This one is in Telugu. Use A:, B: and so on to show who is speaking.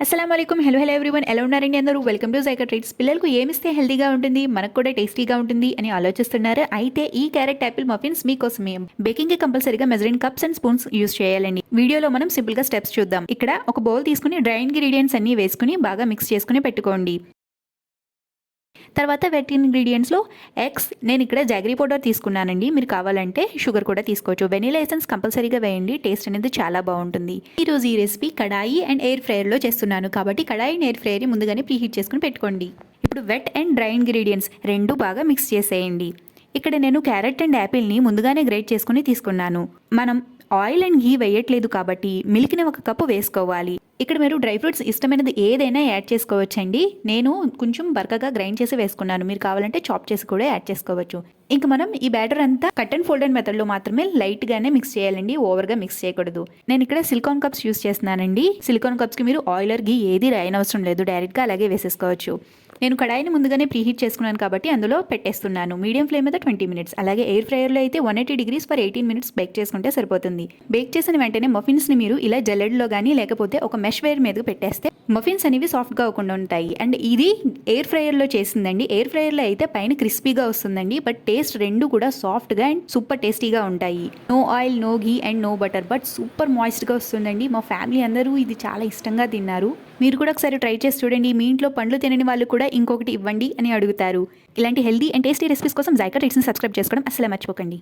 A: అస్సలాముఅలైకుం. హలో ఎవ్రీవన్, ఎలా ఉన్నారండి అందరూ? Welcome to JICA treats. పిల్లలకు ఏమిస్తే హెల్తీగా ఉంటుంది, మనకు కూడా టేస్టీగా ఉంటుంది అని ఆలోచిస్తున్నారు. అయితే ఈ క్యారెట్ యాపిల్ మఫిన్స్ మీకోసమే. బేకింగ్ కి కంపల్సరీగా measuring cups and spoons use చేయాలండి. వీడియోలో మనం సింపుల్ గా స్టెప్స్ చూద్దాం. ఇక్కడ ఒక బౌల్ తీసుకుని డ్రై ఇంగ్రీడియంట్స్ అన్ని వేసుకుని బాగా మిక్స్ చేసుకుని పెట్టుకోండి. తర్వాత వెట్ ఇంగ్రీడియంట్స్లో ఎగ్స్, నేను ఇక్కడ జాగరీ పౌడర్ తీసుకున్నానండి. మీరు కావాలంటే షుగర్ కూడా తీసుకోవచ్చు. వెనీలా ఎసెన్స్ కంపల్సరీగా వేయండి, టేస్ట్ అనేది చాలా బాగుంటుంది. ఈరోజు ఈ రెసిపీ కడాయి అండ్ ఎయిర్ ఫ్రైయర్లో చేస్తున్నాను కాబట్టి కడాయి అండ్ ఎయిర్ ఫ్రైయర్ ముందుగానే ప్రీహీట్ చేసుకుని పెట్టుకోండి. ఇప్పుడు వెట్ అండ్ డ్రై ఇంగ్రీడియంట్స్ రెండు బాగా మిక్స్ చేసేయండి. ఇక్కడ నేను క్యారెట్ అండ్ యాపిల్ని ముందుగానే గ్రేట్ చేసుకుని తీసుకున్నాను. మనం ఆయిల్ అండ్ ఘీ వేయట్లేదు కాబట్టి మిల్క్ని 1 కప్పు వేసుకోవాలి. ఇక్కడ మీరు డ్రై ఫ్రూట్స్ ఇష్టమైనది ఏదైనా యాడ్ చేసుకోవచ్చండి. నేను కొంచెం బరకగా గ్రైండ్ చేసి వేసుకున్నాను. మీరు కావాలంటే చాప్ చేసి కూడా యాడ్ చేసుకోవచ్చు. ఇంకా మనం ఈ బ్యాటర్ అంతా కట్ అండ్ ఫోల్డ్ అండ్ మెథడ్లో మాత్రమే లైట్గానే మిక్స్ చేయాలండి, ఓవర్గా మిక్స్ చేయకూడదు. నేను ఇక్కడ సిలికాన్ కప్స్ యూస్ చేస్తున్నానండి. సిలికాన్ కప్స్కి మీరు ఆయిల్ ఆర్ ఘీ ఏది రాయనవసరం లేదు, డైరెక్ట్గా అలాగే వేసేసుకోవచ్చు. నేను కడాయిని ముందుగానే ప్రీహీట్ చేసుకున్నాను కాబట్టి అందులో పెట్టేస్తున్నాను. మీడియం ఫ్లేమ్ మీద 20 మినిట్స్. అలాగే ఎయిర్ ఫ్రైయర్లో అయితే 180 degrees ఫర్ 18 minutes బేక్ చేసుకుంటే సరిపోతుంది. బేక్ చేసిన వెంటనే మఫిన్స్ని మీరు ఇలా జల్లెడ్లో కానీ లేకపోతే ఒక మెష్ వైర్ మీదకి పెట్టేస్తే మఫిన్స్ అనేవి సాఫ్ట్గా అవ్వకుండా ఉంటాయి. అండ్ ఇది ఎయిర్ ఫ్రైయర్లో చేసిందండి. ఎయిర్ ఫ్రైయర్లో అయితే పైన క్రిస్పీగా వస్తుందండి, బట్ టేస్ట్ రెండు కూడా సాఫ్ట్గా అండ్ సూపర్ టేస్టీగా ఉంటాయి. No oil, no ghee and no butter, but super మాయిస్ట్గా వస్తుందండి. మా ఫ్యామిలీ అందరూ ఇది చాలా ఇష్టంగా తిన్నారు. మీరు కూడా ఒకసారి ట్రై చేసి చూడండి. మీ ఇంట్లో పండ్లు తినని వాళ్ళు కూడా ఇంకొకటి ఇవ్వండి అని అడుగుతారు. ఇలాంటి హెల్దీ అండ్ టేస్టీ రెసిపీస్ కోసం జైకా ట్రీట్స్ని సబ్స్క్రైబ్ చేసుకోవడం అసలు మర్చిపోకండి.